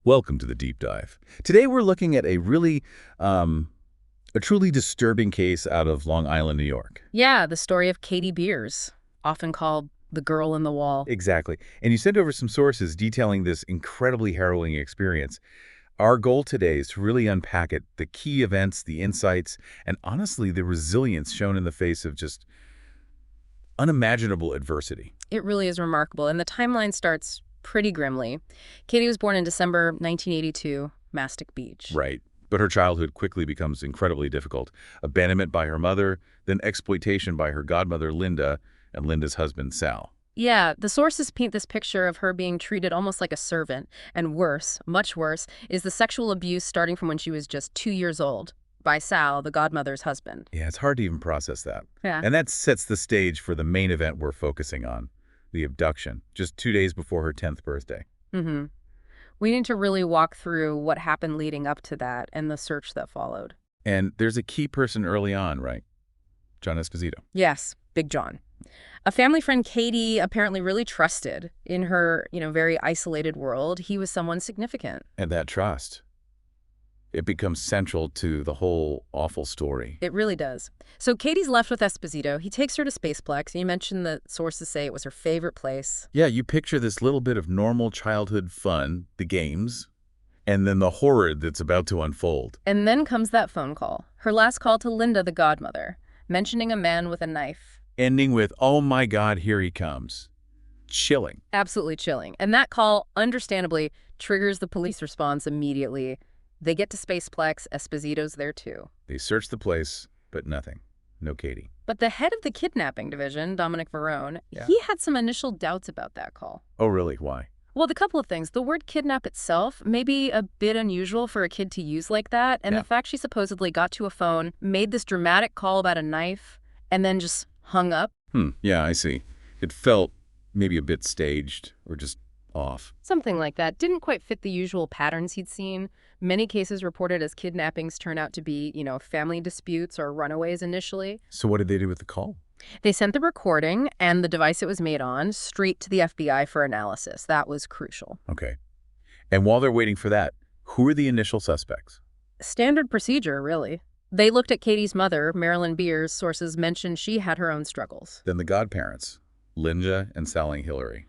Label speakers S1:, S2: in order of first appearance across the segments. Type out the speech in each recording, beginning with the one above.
S1: Welcome to the deep dive. Today we're looking at a truly disturbing case out of Long Island, New York.
S2: Yeah, the story of Katie Beers, often called the girl in the wall.
S1: Exactly. And you sent over some sources detailing this incredibly harrowing experience. Our goal today is to really unpack it, the key events, the insights, and honestly, the resilience shown in the face of just unimaginable adversity.
S2: It really is remarkable, and the timeline starts pretty grimly. Katie was born in December 1982, Mastic Beach.
S1: Right. But her childhood quickly becomes incredibly difficult. Abandonment by her mother, then exploitation by her godmother, Linda, and Linda's husband, Sal.
S2: Yeah, the sources paint this picture of her being treated almost like a servant, and worse, much worse, is the sexual abuse starting from when she was just 2 years old by Sal, the godmother's husband.
S1: Yeah, it's hard to even process that.
S2: Yeah.
S1: And that sets the stage for the main event we're focusing on, the abduction, just 2 days before her 10th birthday.
S2: Mm-hmm. We need to really walk through what happened leading up to that and the search that followed.
S1: And there's a key person early on, right? John Esposito.
S2: Yes, Big John. A family friend Katie apparently really trusted in her, very isolated world. He was someone significant.
S1: And that trust, it becomes central to the whole awful story.
S2: It really does. So Katie's left with Esposito. He takes her to Spaceplex. You mentioned that sources say it was her favorite place.
S1: Yeah, you picture this little bit of normal childhood fun, the games, and then the horror that's about to unfold.
S2: And then comes that phone call. Her last call to Linda, the godmother, mentioning a man with a knife.
S1: Ending with, oh my God, here he comes. Chilling.
S2: Absolutely chilling. And that call, understandably, triggers the police response immediately. They get to Spaceplex. Esposito's there too.
S1: They search the place, but nothing. No Katie.
S2: But the head of the kidnapping division, Dominic Varone,
S1: Yeah.
S2: he had some initial doubts about that call.
S1: Oh, really? Why?
S2: Well, the couple of things. The word kidnap itself may be a bit unusual for a kid to use like that, and
S1: Yeah.
S2: the fact she supposedly got to a phone, made this dramatic call about a knife, and then just hung up.
S1: Yeah, I see. It felt maybe a bit staged or just off.
S2: Something like that. Didn't quite fit the usual patterns he'd seen. Many cases reported as kidnappings turn out to be, family disputes or runaways initially.
S1: So what did they do with the call?
S2: They sent the recording and the device it was made on straight to the FBI for analysis. That was crucial.
S1: Okay. And while they're waiting for that, who are the initial suspects?
S2: Standard procedure, really. They looked at Katie's mother, Marilyn Beers. Sources mentioned she had her own struggles.
S1: Then the godparents, Linda and Sally Hillary.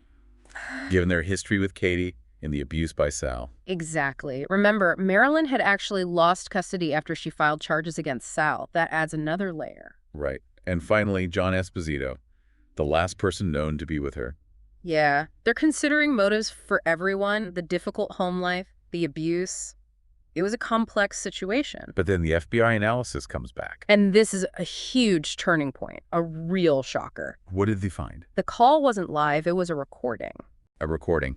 S1: Given their history with Katie and the abuse by Sal.
S2: Exactly. Remember, Marilyn had actually lost custody after she filed charges against Sal. That adds another layer.
S1: Right. And finally, John Esposito, the last person known to be with her.
S2: Yeah. They're considering motives for everyone, the difficult home life, the abuse. It was a complex situation.
S1: But then the FBI analysis comes back.
S2: And this is a huge turning point, a real shocker.
S1: What did they find?
S2: The call wasn't live, it was a recording.
S1: A recording.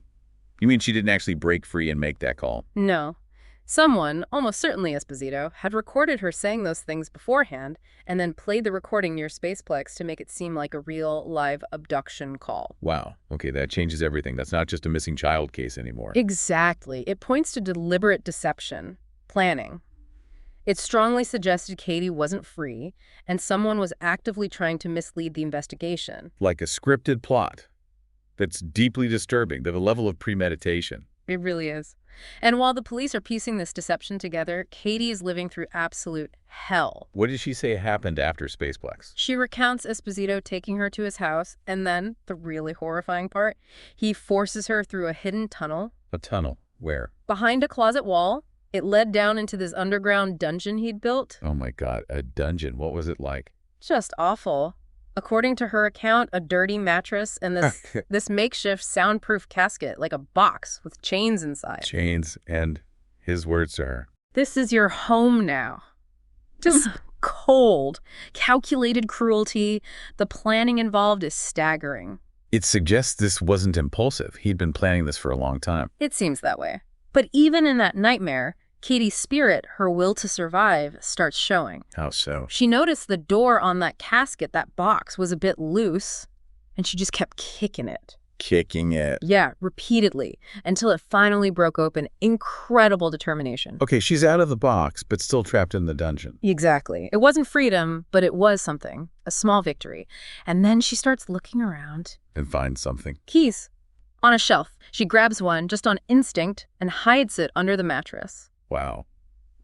S1: You mean she didn't actually break free and make that call?
S2: No. Someone, almost certainly Esposito, had recorded her saying those things beforehand and then played the recording near Spaceplex to make it seem like a real live abduction call.
S1: Wow. Okay, that changes everything. That's not just a missing child case anymore.
S2: Exactly. It points to deliberate deception, planning. It strongly suggested Katie wasn't free and someone was actively trying to mislead the investigation.
S1: Like a scripted plot. That's deeply disturbing, the level of premeditation.
S2: It really is. And while the police are piecing this deception together, Katie is living through absolute hell.
S1: What did she say happened after Spaceplex?
S2: She recounts Esposito taking her to his house, and then, the really horrifying part, he forces her through a hidden tunnel.
S1: A tunnel. Where?
S2: Behind a closet wall. It led down into this underground dungeon he'd built.
S1: Oh my God, a dungeon. What was it like?
S2: Just awful. According to her account, a dirty mattress and this makeshift soundproof casket, like a box with chains inside.
S1: Chains, and his words to her.
S2: This is your home now. Just cold, calculated cruelty. The planning involved is staggering.
S1: It suggests this wasn't impulsive. He'd been planning this for a long time.
S2: It seems that way. But even in that nightmare, Katie's spirit, her will to survive, starts showing.
S1: How so?
S2: She noticed the door on that casket, that box, was a bit loose, and she just kept kicking it.
S1: Kicking it.
S2: Yeah, repeatedly, until it finally broke open. Incredible determination.
S1: Okay, she's out of the box, but still trapped in the dungeon.
S2: Exactly. It wasn't freedom, but it was something. A small victory. And then she starts looking around.
S1: And finds something.
S2: Keys. On a shelf, she grabs one just on instinct and hides it under the mattress.
S1: Wow.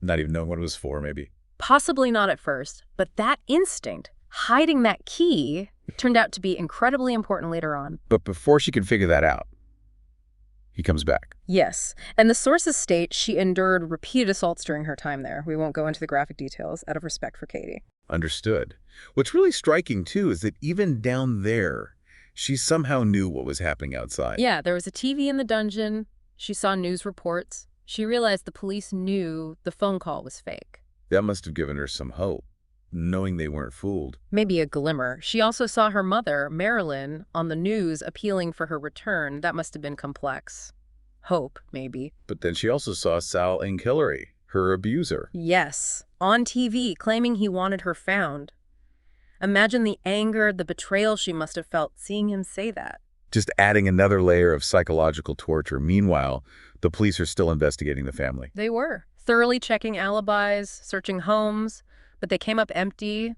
S1: Not even knowing what it was for, maybe.
S2: Possibly not at first, but that instinct, hiding that key, turned out to be incredibly important later on.
S1: But before she could figure that out, he comes back.
S2: Yes, and the sources state she endured repeated assaults during her time there. We won't go into the graphic details out of respect for Katie.
S1: Understood. What's really striking, too, is that even down there, she somehow knew what was happening outside.
S2: Yeah, there was a TV in the dungeon. She saw news reports. She realized the police knew the phone call was fake.
S1: That must have given her some hope, knowing they weren't fooled.
S2: Maybe a glimmer. She also saw her mother, Marilyn, on the news appealing for her return. That must have been complex. Hope, maybe.
S1: But then she also saw Sal and Hillary, her abuser.
S2: Yes, on TV, claiming he wanted her found. Imagine the anger, the betrayal she must have felt seeing him say that.
S1: Just adding another layer of psychological torture. Meanwhile, the police are still investigating the family.
S2: They were. Thoroughly checking alibis, searching homes, but they came up empty.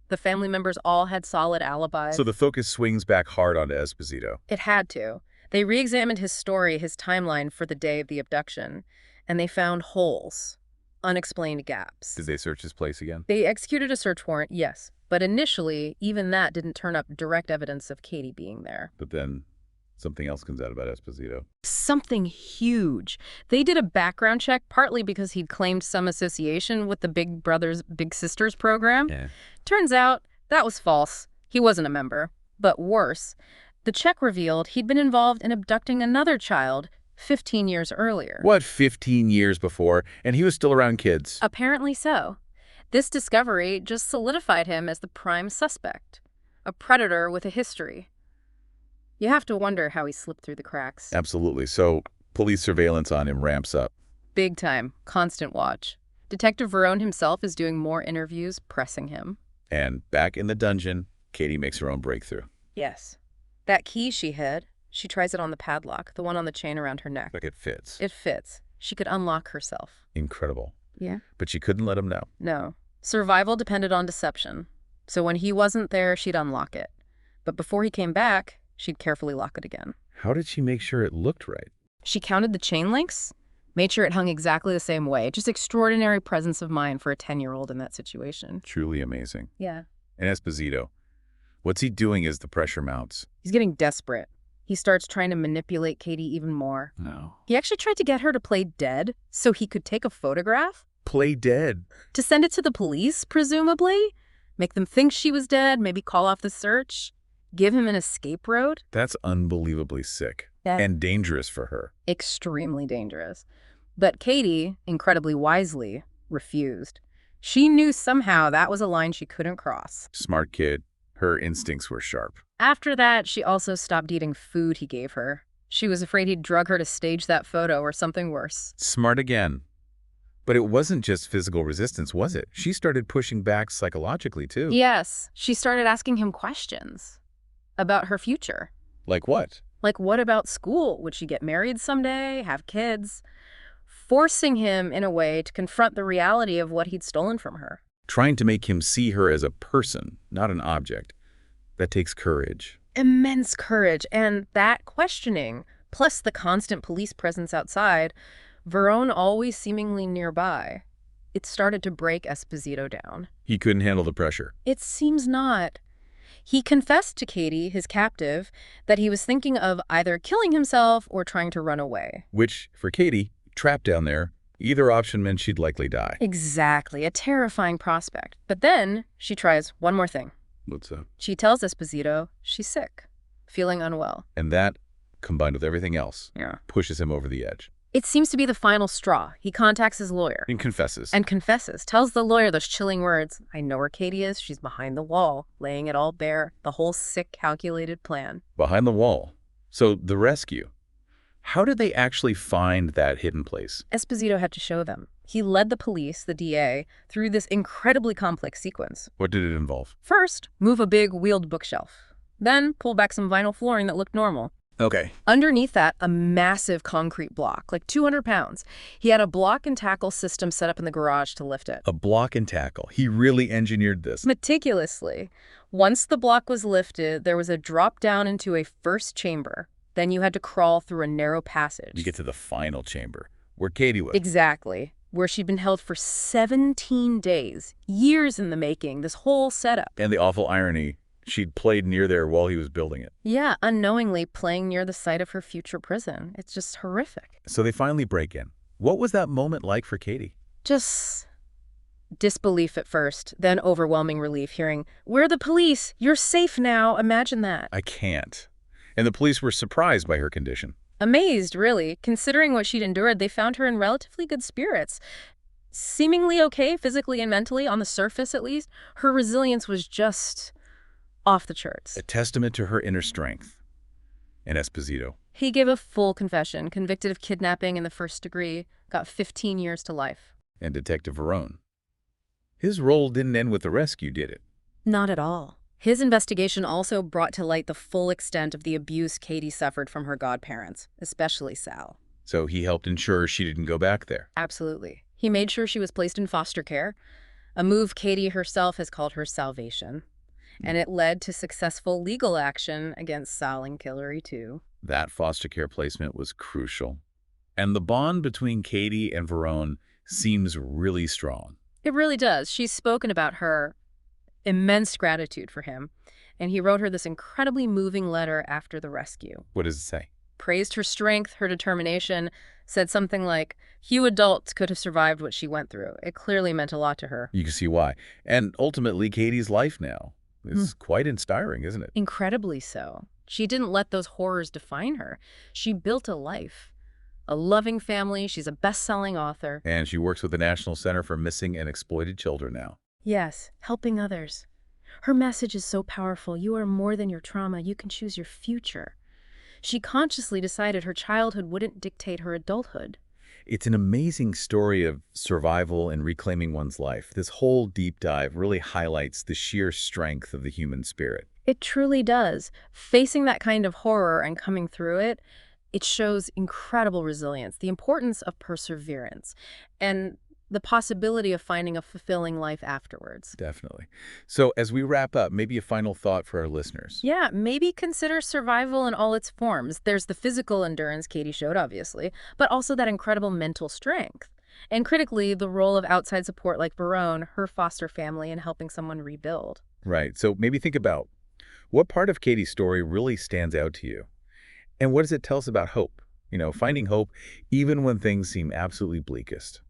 S2: The family members all had solid alibis.
S1: So the focus swings back hard onto Esposito.
S2: It had to. They re-examined his story, his timeline for the day of the abduction, and they found holes, unexplained gaps.
S1: Did they search his place again?
S2: They executed a search warrant, yes, but initially, even that didn't turn up direct evidence of Katie being there.
S1: But then something else comes out about Esposito.
S2: Something huge. They did a background check, partly because he'd claimed some association with the Big Brothers Big Sisters program.
S1: Yeah.
S2: Turns out that was false. He wasn't a member. But worse, the check revealed he'd been involved in abducting another child 15 years earlier.
S1: What, 15 years before? And he was still around kids?
S2: Apparently so. This discovery just solidified him as the prime suspect, a predator with a history. You have to wonder how he slipped through the cracks.
S1: Absolutely. So police surveillance on him ramps up.
S2: Big time. Constant watch. Detective Verone himself is doing more interviews, pressing him.
S1: And back in the dungeon, Katie makes her own breakthrough.
S2: Yes. That key she hid, she tries it on the padlock, the one on the chain around her neck.
S1: Like it fits.
S2: It fits. She could unlock herself.
S1: Incredible.
S2: Yeah?
S1: But she couldn't let him know.
S2: No. Survival depended on deception. So when he wasn't there, she'd unlock it. But before he came back, she'd carefully lock it again.
S1: How did she make sure it looked right?
S2: She counted the chain links, made sure it hung exactly the same way. Just extraordinary presence of mind for a 10-year-old in that situation.
S1: Truly amazing.
S2: Yeah.
S1: And Esposito, what's he doing as the pressure mounts?
S2: He's getting desperate. He starts trying to manipulate Katie even more.
S1: No.
S2: He actually tried to get her to play dead so he could take a photograph.
S1: Play dead.
S2: To send it to the police, presumably. Make them think she was dead, maybe call off the search. Give him an escape road.
S1: That's unbelievably sick.
S2: Yeah.
S1: And dangerous for her.
S2: Extremely dangerous. But Katie, incredibly wisely, refused. She knew somehow that was a line she couldn't cross.
S1: Smart kid. Her instincts were sharp.
S2: After that, she also stopped eating food he gave her. She was afraid he'd drug her to stage that photo or something worse.
S1: Smart again. But it wasn't just physical resistance, was it? She started pushing back psychologically, too.
S2: Yes, she started asking him questions about her future.
S1: Like what?
S2: Like, what about school? Would she get married someday, have kids? Forcing him, in a way, to confront the reality of what he'd stolen from her.
S1: Trying to make him see her as a person, not an object. That takes courage.
S2: Immense courage. And that questioning, plus the constant police presence outside, Verone always seemingly nearby, it started to break Esposito down.
S1: He couldn't handle the pressure.
S2: It seems not. He confessed to Katie, his captive, that he was thinking of either killing himself or trying to run away.
S1: Which, for Katie, trapped down there, either option meant she'd likely die.
S2: Exactly. A terrifying prospect. But then she tries one more thing.
S1: What's up?
S2: She tells Esposito she's sick, feeling unwell.
S1: And that, combined with everything else,
S2: Yeah.
S1: pushes him over the edge.
S2: It seems to be the final straw. He contacts his lawyer.
S1: And confesses.
S2: And confesses. Tells the lawyer those chilling words. I know where Katie is. She's behind the wall, laying it all bare. The whole sick, calculated plan.
S1: Behind the wall. So, the rescue. How did they actually find that hidden place?
S2: Esposito had to show them. He led the police, the DA, through this incredibly complex sequence.
S1: What did it involve?
S2: First, move a big wheeled bookshelf. Then, pull back some vinyl flooring that looked normal.
S1: Okay.
S2: Underneath that, a massive concrete block, like 200 pounds. He had a block and tackle system set up in the garage to lift it.
S1: A block and tackle. He really engineered this.
S2: Meticulously. Once the block was lifted, there was a drop down into a first chamber, Then you had to crawl through a narrow
S1: You
S2: passage.
S1: get to the final chamber, where Katie was.
S2: Exactly. Where she'd been held for 17 days. Years in the making, this whole setup.
S1: And the awful irony, she'd played near there while he was building it.
S2: Yeah, unknowingly playing near the site of her future prison. It's just horrific.
S1: So they finally break in. What was that moment like for Katie?
S2: Just disbelief at first, then overwhelming relief hearing, "We're the police! You're safe now!" Imagine that.
S1: I can't. And the police were surprised by her condition.
S2: Amazed, really. Considering what she'd endured, they found her in relatively good spirits. Seemingly okay, physically and mentally, on the surface at least. Her resilience was just off the charts.
S1: A testament to her inner strength. And Esposito.
S2: He gave a full confession, convicted of kidnapping in the first degree, got 15 years to life.
S1: And Detective Verone. His role didn't end with the rescue, did it?
S2: Not at all. His investigation also brought to light the full extent of the abuse Katie suffered from her godparents, especially Sal.
S1: So he helped ensure she didn't go back there.
S2: Absolutely. He made sure she was placed in foster care, a move Katie herself has called her salvation. And it led to successful legal action against Sal and Hillary, too.
S1: That foster care placement was crucial. And the bond between Katie and Verone seems really strong.
S2: It really does. She's spoken about her immense gratitude for him, and he wrote her this incredibly moving letter after the rescue.
S1: What does it say?
S2: Praised her strength, her determination, said something like, "Few adults could have survived what she went through." It clearly meant a lot to her.
S1: You can see why. And ultimately, Katie's life now is quite inspiring, isn't it?
S2: Incredibly so. She didn't let those horrors define her. She built a life, a loving family. She's a best-selling author.
S1: And she works with the National Center for Missing and Exploited Children now.
S2: Yes, helping others. Her message is so powerful. You are more than your trauma. You can choose your future. She consciously decided her childhood wouldn't dictate her adulthood.
S1: It's an amazing story of survival and reclaiming one's life. This whole deep dive really highlights the sheer strength of the human spirit.
S2: It truly does. Facing that kind of horror and coming through it, it shows incredible resilience, the importance of perseverance, and the possibility of finding a fulfilling life afterwards.
S1: Definitely. So as we wrap up, maybe a final thought for our listeners.
S2: Yeah, maybe consider survival in all its forms. There's the physical endurance Katie showed, obviously, but also that incredible mental strength. And critically, the role of outside support like Verone, her foster family, in helping someone rebuild.
S1: Right. So maybe think about what part of Katie's story really stands out to you? And what does it tell us about hope? Finding hope even when things seem absolutely bleakest.